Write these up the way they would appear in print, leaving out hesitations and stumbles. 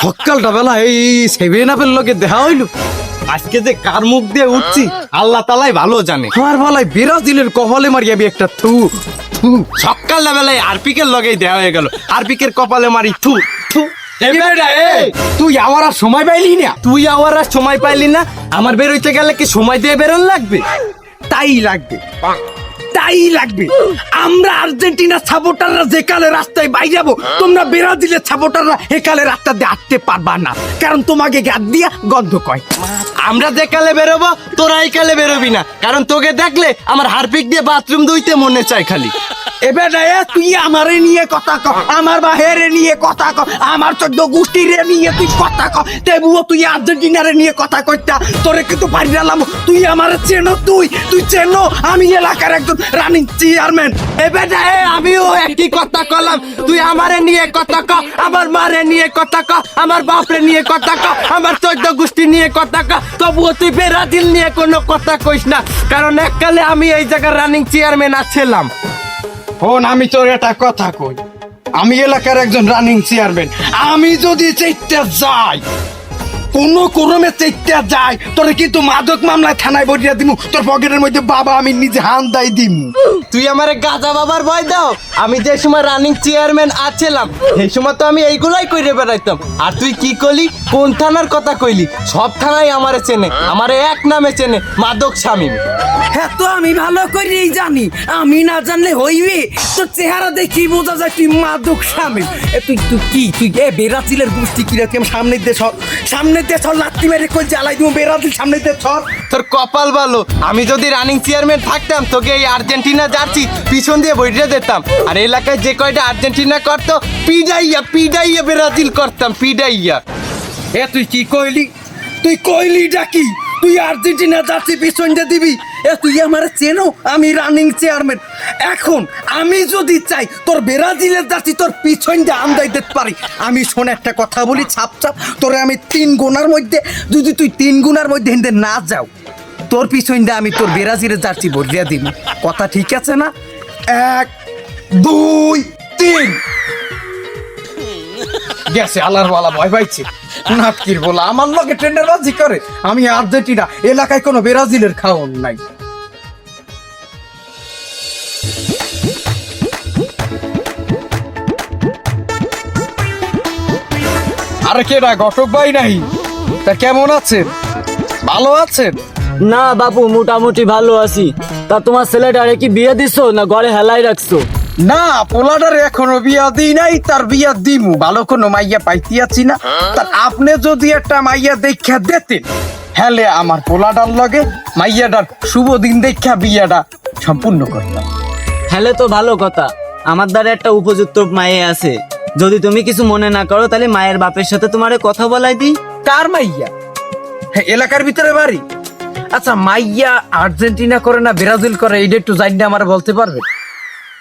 সকালটা বেলা এই 7-Up-এর লগে দেখা হইলো। আজকে যে কার মুখ দিয়ে উঠছি আল্লাহ তালাই ভালো জানে। আমার বেলায় ব্রাজিলের কপালে মারি আমি একটা থু থু। সকালটা বেলায় আরপিকের লগেই দেওয়া হয়ে গেল, আরপিকের কপালে মারি থু থু। তুই আমার আর সময় পাইলি না, তুই আমার আর সময় পাইলি না। আমার বেরোইতে গেলে কি সময় দিয়ে বেরোন লাগবে? তাই লাগবে, তাই লাগবে। আমরা আর্জেন্টিনার সাপোর্টাররা যে কালে রাস্তায় বাইরে যাবো, তোমরা ব্রাজিলের সাপোর্টাররা একালে রাস্তা দিয়ে হাঁটতে পারবা না, কারণ তোমাকে গাদ দিয়া গন্ধ কয়। আমরা যে কালে বেরোবো তোরা এই কালে বেরোবি না, কারণ তোকে দেখলে আমার হারপিক দিয়ে বাথরুম ধুইতে মনে চায় খালি। এবার তুই আমারে নিয়ে কথা ক, আমার বাহিরে নিয়ে কথা ক, আমার 14 গোষ্ঠীরে নিয়ে তুই কথা ক, তেবুও তুই আর্জেন্টিনারে নিয়ে কথা কইতা। তোরে কিন্তু পারি দিলাম, তুই আমারে চেনো, তুই চেনো, আমি এলাকার একজন রানিং চেয়ারম্যান। এবার আমিও একই কথা কলাম, তুই আমারে নিয়ে কথা ক, আমার মারে নিয়ে কথা ক, আমার বাপরে নিয়ে কথা ক, আমার 14 গোষ্ঠী নিয়ে কথা ক, তবুও তুই ব্রাজিল নিয়ে কোনো কথা কইস না, কারণ এককালে আমি এই জায়গার রানিং চেয়ারম্যান আছিলাম। হন, আমি তোর একটা কথা কই, আমি এলাকার একজন রানিং চেয়ারম্যান। আমি যদি চাইতে যাই, কোনো ক্রমে চাইতে যাই, তোরে কিন্তু মাদক মামলায় থানায় বসিয়ে দিমু, তোর পকেটের মধ্যে বাবা আমি নিজে হান্দাই দিমু। তুই আমারে গাজা বাবার ভয় দাও? আমি যে সময় রানিং চেয়ারম্যান আছিলাম সেই সময় তো আমি এইগুলাই কইরে বেড়াইতাম। আর তুই কি কইলি, কোন থানার কথা কইলি? সব থানাই আমারে চেনে, আমারে এক নামে চেনে, মাদক শামীম। হ্যাঁ, তো আমি ভালো করেই জানি, আমি না জানলে হইবে? তোর চেহারা দেখি বোঝা যায় তুই মাদক শামীম। তুই ব্রাজিলের গোষ্ঠী কিরকম? সামনে দেশ লাত্তি মেরে কই জ্বালাই দিব, ব্রাজিল সামনে দেশ। তোর কপাল ভালো, আমি যদি রানিং চেয়ারম্যান থাকতাম তোকে এই আর্জেন্টিনা জার্সি পিছন দিয়ে বইরে দিতাম, আর এলাকায় যে কয়টা আর্জেন্টিনা করতো পিডাইয়া ব্রাজিল করতাম, পিডাইয়া। তুই কি কইলি? তুই কইলি ডাকি তুই আর্জেন্টিনা জার্সি পিছন দিয়ে দিবি? তুই আমার চেনো, আমি রানিং চেয়ারম্যান। এখন আমি যদি চাই তোর ব্রাজিলের জার্সি তোর পিছন দিয়ে আমদাই দিতে পারি। আমি শোন একটা কথা বলি, ছাপ তোরে আমি 3 গুণার মধ্যে, যদি তুই 3 গুণার মধ্যে হিন্দে না যাও, তোর পিছন দিয়ে আমি তোর ব্রাজিলের জার্সি ভরিয়া দিব। কথা ঠিক আছে না? 1 2 3 গেছে আল্লাহর ভয় পাইছে। নাটকির বলা আমার লগে ট্রেন্ডার বাজি করে। আমি আর্জেন্টিনা, এলাকায় কোনো ব্রাজিলের খাওন নাই। আরে কেডা, ঘটক ভাই নাই? তা কেমন আছেন? ভালো আছেন? না বাপু, মোটামুটি ভালো আছি। তা তোমার ছেলেটারে কি বিয়ে দিছো না ঘরে হেলাই রাখছো? না, পোলাডার এখনো বিয়া দিই নাই, তার বিয়া দিমু। ভালো কোনো মাইয়া পাইতে আছি না, তার আপনি যদি একটা মাইয়া দেখা দিতেন, হেলে আমার পোলাডার লগে মাইয়াটার শুভ দিন দেখা বিয়াটা সম্পূর্ণ করতাম। হেলে তো ভালো কথা, আমার দ্বারা একটা উপযুক্ত মায়ে আছে। যদি তুমি কিছু মনে না করো তাহলে মায়ের বাপের সাথে তোমারে কথা বলাই দিই। কার মাইয়া? এলাকার ভিতরে বাড়ি? আচ্ছা, মাইয়া আর্জেন্টিনা করে না ব্রাজিল করে, এইটা একটু জানি আমার বলতে পারবে?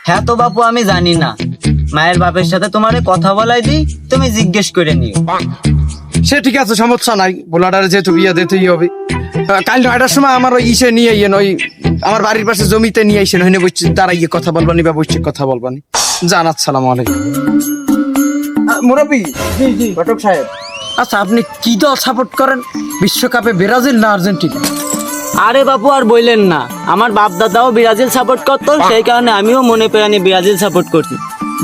হ্যাঁ তো বাপু, আমি জানি না। মায়ের বাপের সাথে তোমারে কথা বলাই দিই, তুমি জিজ্ঞেস করে নিও। সে ঠিক আছে, সমস্যা নাই। পোলাডারে যেহেতু বিয়া দিতেই হবে। কাল 9টার সময় আমার ওই ইসে নিয়ে ইয়েন, ওই আমার বাড়ির পাশে জমিতে নিয়ে আইসেন, হইনে বসছি দাঁড়াইয়ে কথা বলবানি বা বসছি কথা বলবানি। জান, আসসালামু আলাইকুম। মুরব্বি, জি জি ঘটক সাহেব। আচ্ছা, আপনি কি দল সাপোর্ট করেন বিশ্বকাপে, ব্রাজিল না আর্জেন্টিনা? আরে বাপু আর বললেন না, আমার বাপ দাদাও ব্রাজিল সাপোর্ট করতো, সেই কারণে আমিও মনে প্রাণে ব্রাজিল সাপোর্ট করছি।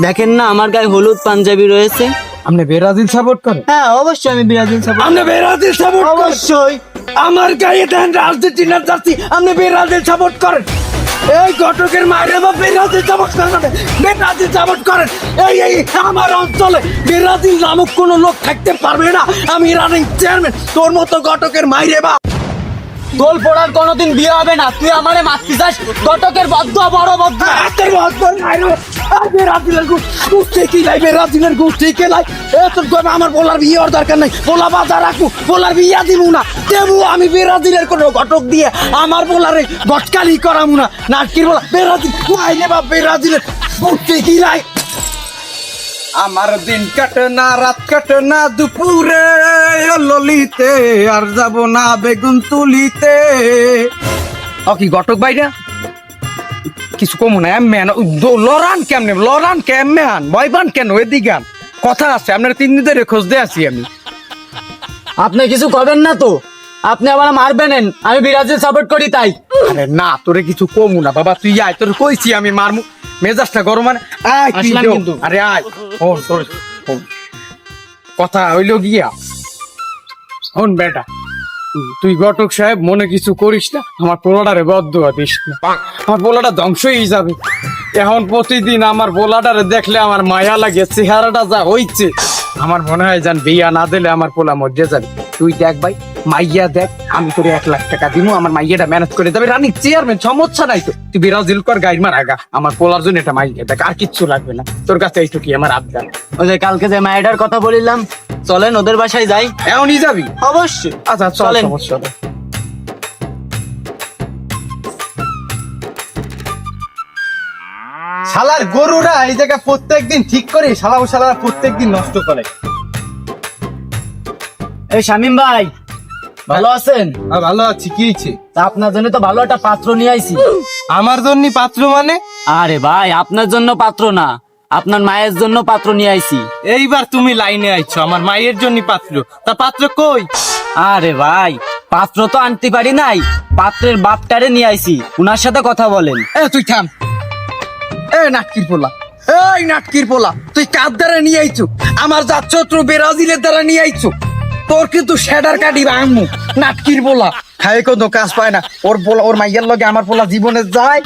দেখেন না আমার গায়ে হলুদ পাঞ্জাবি রয়েছে। আপনি ব্রাজিল সাপোর্ট করেন? হ্যাঁ অবশ্যই আমি ব্রাজিল সাপোর্ট। আপনি ব্রাজিল সাপোর্ট? অবশ্যই। আমার গায়ে দেন আর্জেন্টিনার জার্সি, আপনি ব্রাজিল সাপোর্ট করেন? এই ঘটকের মায়ের বা ব্রাজিল সাপোর্ট করেন, ব্রাজিল সাপোর্ট করেন। এই আমার অঞ্চলে ব্রাজিল নামক কোনো লোক থাকতে পারবে না। আমি রানিং চেয়ারম্যান, তোর মতো ঘটকের মায়ের বা দোল পড়ার কোনোদিন বিয়ে হবে না। তুই আমারে মারতে চাস? ঘটকের বদ্ধ বড় বদ্ধ। ব্রাজিলের গোষ্ঠী কি লাই, ব্রাজিলের গোষ্ঠী কে লাই? আমার বলার বিয়ে হওয়ার দরকার নাই, বলা বাজার রাখবো, বলার বিয়া দিব না। দেবু আমি ব্রাজিলের কোনো ঘটক দিয়ে আমার বলারে গটকালি করামু না। নাটকির বলা ব্রাজিল আইলে বা ব্রাজিলের গোষ্ঠী কি লাই? আমার দিন কাটে না, রাত কাটে না, দুপুরে ললিতে আর যাব না বেগুন তুলিতে। কি ঘটক ভাইরা কিছু কমু না? লড়ান কেমনে, লড়ান কেমন, ভয়বান কেন? এদিকে কথা আছে, আপনার 3 দিন ধরে খোঁজ দিয়ে আছি আমি। আপনি কিছু করবেন না তো? আপনি আবার মারবেন, আমি ব্রাজিল সাপোর্ট করি তাই। আরে না, তোরে কিছু কমু না বাবা, তুই আয়, তোর কইছি আমি মারমু। মেজাজটা গরম মানে আয় তুই আসলাম যাও। কিন্তু। আরে আয়, শোন তোর শোন। কথা হইল গিয়া শোন বেটা, তুই ঘটক সাহেব মনে কিছু করিস না, আমার পোলাটারে বদদুয়া দিস না, আমার পোলাটা ধ্বংস হয়ে যাবে। এখন প্রতিদিন আমার পোলাটারে দেখলে আমার মায়া লাগে, চেহারাটা যা হইছে আমার মনে হয় জান বিয়া না দিলে আমার পোলা মধ্যে যাবে। তুই দেখ ভাই, মাইয়া দেখ, আমি তোরে 1 লাখ টাকা দিব, আমার মাইয়াটা ম্যানেজ করে দেবে, রানী চেয়ারম্যান, সমস্যা নাই তো। তুই ব্রাজিল কর, গাইড মার আগা, আমার পোলার জন্য এটা মাইয়া দেখ, আর কিচ্ছু লাগবে না তোর কাছে, এইটুকুই আমার আবদার। ওই যে কালকে যে মায়েটার কথা বলিলাম, চলেন ওদের বাসায় যাই। এমনই যাবি? অবশ্যই। আচ্ছা চল, চলেন। সমস্যা নেই। শালার গরুরা এই জায়গা প্রত্যেকদিন ঠিক করে, শালারা প্রত্যেকদিন নষ্ট করে। এই শামিম ভাই, ভালো আছেন? ভালো আছি, কি হয়েছে? তা আপনার জন্য তো ভালো একটা পাত্র নিয়ে আইছি। আমার জন্য পাত্র মানে? আরে ভাই, আপনার জন্য পাত্র না, আপনার মায়ের জন্য পাত্র নিয়ে আইছি। এইবার তুমি লাইনে আইছো, আমার মায়ের জন্য পাত্র। তা পাত্র কই? আরে ভাই, পাত্র তো আনতে পারি নাই, পাত্রের বাপটারে নিয়ে আইছি, উনার সাথে কথা বলেন। এ তুই থাম, এ নাটকির পোলা, এই নাটকির পোলা, তুই কার দ্বারা নিয়ে আইছো? আমার জাত শত্রু ব্রাজিলের দ্বারা নিয়ে আইছো। তোর কিন্তু শেডার কাটি আম্মু, নাটকির পোলা খায় কোনো কাজ পায় না। ওর পোলা, ওর মাইয়ার লগে আমার পোলা জীবনে যায়,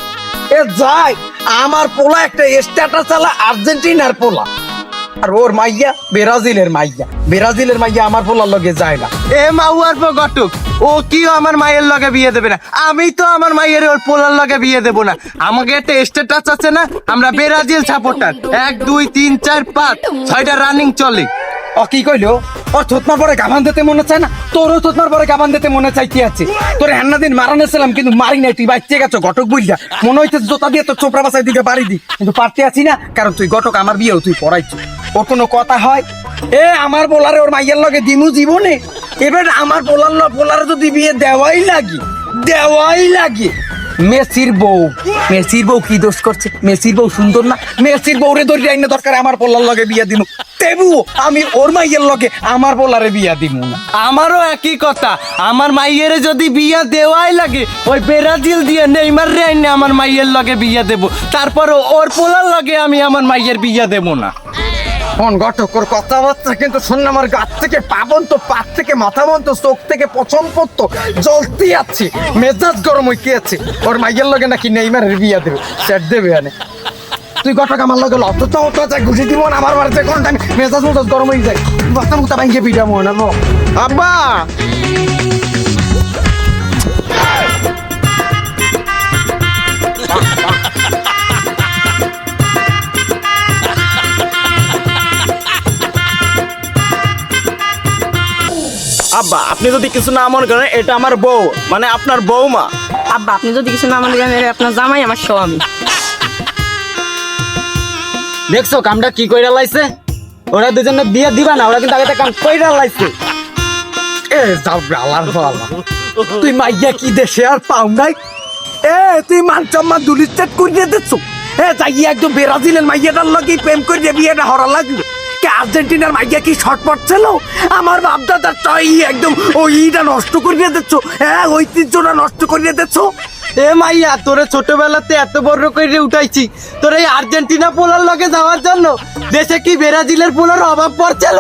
এ যায়। আমার পোলা একটা স্ট্যাটাস চালা আর্জেন্টিনার পোলা, আর ওর মাইয়া ব্রাজিলের মাইয়া আমার পোলার লগে যায় না। এ মাউয়ার পর ঘটক, ও কি আমার মায়ের লগে বিয়ে দেবে না? আমি তো আমার মায়ের ওর পোলার লগে বিয়ে দেবো না। আমাকে একটা স্ট্যাটাস আছে না, আমরা ব্রাজিল সাপোর্টার, 1 2 3 4 5 6টা রানিং চলে। ও কি কইলো? ও থতমার পরে গাবান দিতে মনে চায় না? তোরও থতমার পরে গাবান দিতে মনে চাই, কি আছে? তোর হ্যান্না দিন মারানেছিলাম কিন্তু মারি নাই, তুই বাচ্চা গেছো ঘটক বুঝলা। মনে হইতে জোতা দিয়ে তোর চোপড়া বাসায় দিকে বাড়ি দি, কিন্তু পারতে আছি না, কারণ তুই ঘটক, আমার বিয়েও তুই পড়াইছ। ওর কোনো কথা হয়? এ আমার পোলারে ওর মাইয়ার লগে দিমু জীবনে। এবার আমার পোলারে যদি বিয়ে দেওয়াই লাগে। মেসির বউ কি দোষ করছে? মেসির বউ সুন্দর না? মেসির বউরে ধরে আইনে দরকার আমার পোলার লগে বিয়া দিমু, তেবু আমি ওর মাইয়ের লগে আমার পোলারে বিয়া দিমু না। আমারও একই কথা, আমার মাইয়ের যদি বিয়া দেওয়াই লাগে, ওই ব্রাজিল দিয়ে নেইমার রে আইনে আমার মাইয়ের লগে বিয়া দেব, তারপরে ওর পোলার লগে আমি আমার মাইয়ের বিয়া দেব না। কোন ঘটক, ওর কথাবার্তা কিন্তু শুনলে আমার গাছ থেকে পাবন তো, পাত থেকে মাথা বন্ত, চোখ থেকে পছন্দ করতো, জ্বলতে আছে, মেজাজ গরম হয়ে আছে। ওর মাইয়ের লগে নাকি নেইমারের বিয়া দেবে, সেট দেবে আনে। তুই ঘটক আমার লগে লত ঘুষি দিব না, আমার বাড়িতে কোন টাইম মেজাজ মেজাজ গরম হয়ে যায়, বাচ্চা মুতা ভাঙিয়ে পিঠা মনে না। আব্বা আব্বা, আপনি যদি কিছু না মনে করেন, এটা আমার বউ, মানে আপনার বউমা। আব্বা, আপনি যদি কিছু না মনে করেন, এটা আপনার জামাই, আমার স্বামী। দেখছো কামটা কি কইরা লাইছে? ওরা দুজনে বিয়ে দিবা না, ওরা কিন্তু আগে থেকে কাম কইরা লাইছে। এ যাও আল্লাহর বাবা, তুই মাইয়া কি দেশে আর পাও নাই? এ তুই মানচাম্মা দুলিস্টেট করিয়ে দিচ্ছ। এ যাই একদম ব্রাজিলের মাইয়াটার লগে প্রেম করিয়ে বিয়েটা হরা লাগলো। কে আর্জেন্টিনার মাইয়া কি শর্টপট ছিল? আমার বাপ দাদার চাই একদম ওইটা নষ্ট করিয়ে দিচ্ছ, হ্যাঁ ঐতিহ্যটা নষ্ট করিয়ে দিচ্ছ। এ মাইয়া, তোরে ছোটবেলাতে এত বড় করে উঠাইছি, তোর এই আর্জেন্টিনা পোলার লগে যাওয়ার জন্য। দেশে কি ব্রাজিলের পোলার অভাব পড়ছিল?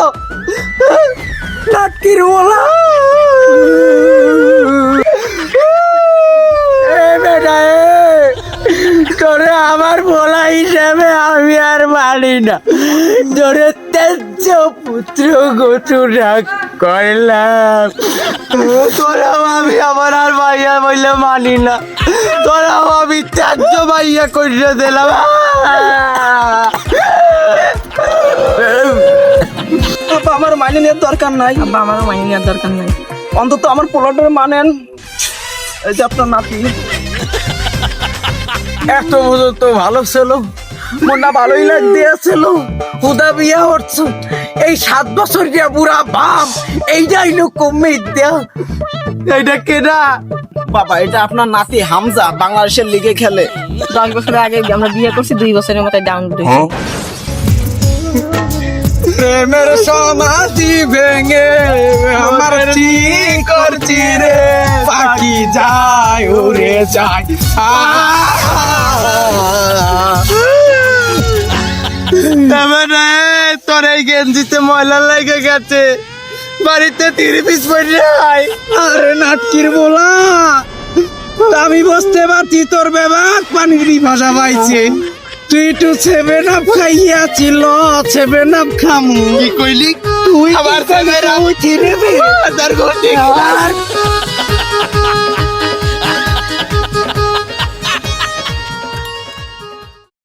নাটকির বলা তোরে আমার বলা হিসাবে আমি আর মানি না, তোরে তেজ পুত্র গোচুরা করলাম। তোরাও আমি আমার আর ভাইয়া বললে মানি না, তোরাও আমি ত্যায্য ভাইয়া করে দিলাম। আমার মাইনে নেওয়ার দরকার নাই আব্বা, আমারও মাইনে নেওয়ার দরকার নাই। অন্তত আমার পোলাটার মানেন। এই যে আপনার নাতি, এত বুঝো তো ভালো ছিল, মনটা ভালোই লাগতেছিল। হুদা বিয়া হচ্ছ, এই 7 বছর দিয়া বুড়া বাপ, এইটাই লোক কমে দেয়া। এইটা কেনা বাবা, এটা আপনার নাতি হামজা, বাংলাদেশের লিগে খেলে। 10 বছর আগে আমরা বিয়ে করছি, 2 বছরের মাথায় ডাউন উঠেছি। প্রেমের সমাধি ভেঙে আমার ঠিক করছি রে, পাখি যায় উড়ে যায়। তোর এই গেঞ্জিতে ময়লা লেগে গেছে, বাড়িতে 3 পিস পড়ে যায়। আরে নাটকির বলা, আমি বুঝতে পারছি তোর ব্যবহার পানির ভাষা পাইছে। তুই একটু 7 আপ খাইয়াছিল, 7 আপ খামু। কি কইলি তুই? আবার 7 আপ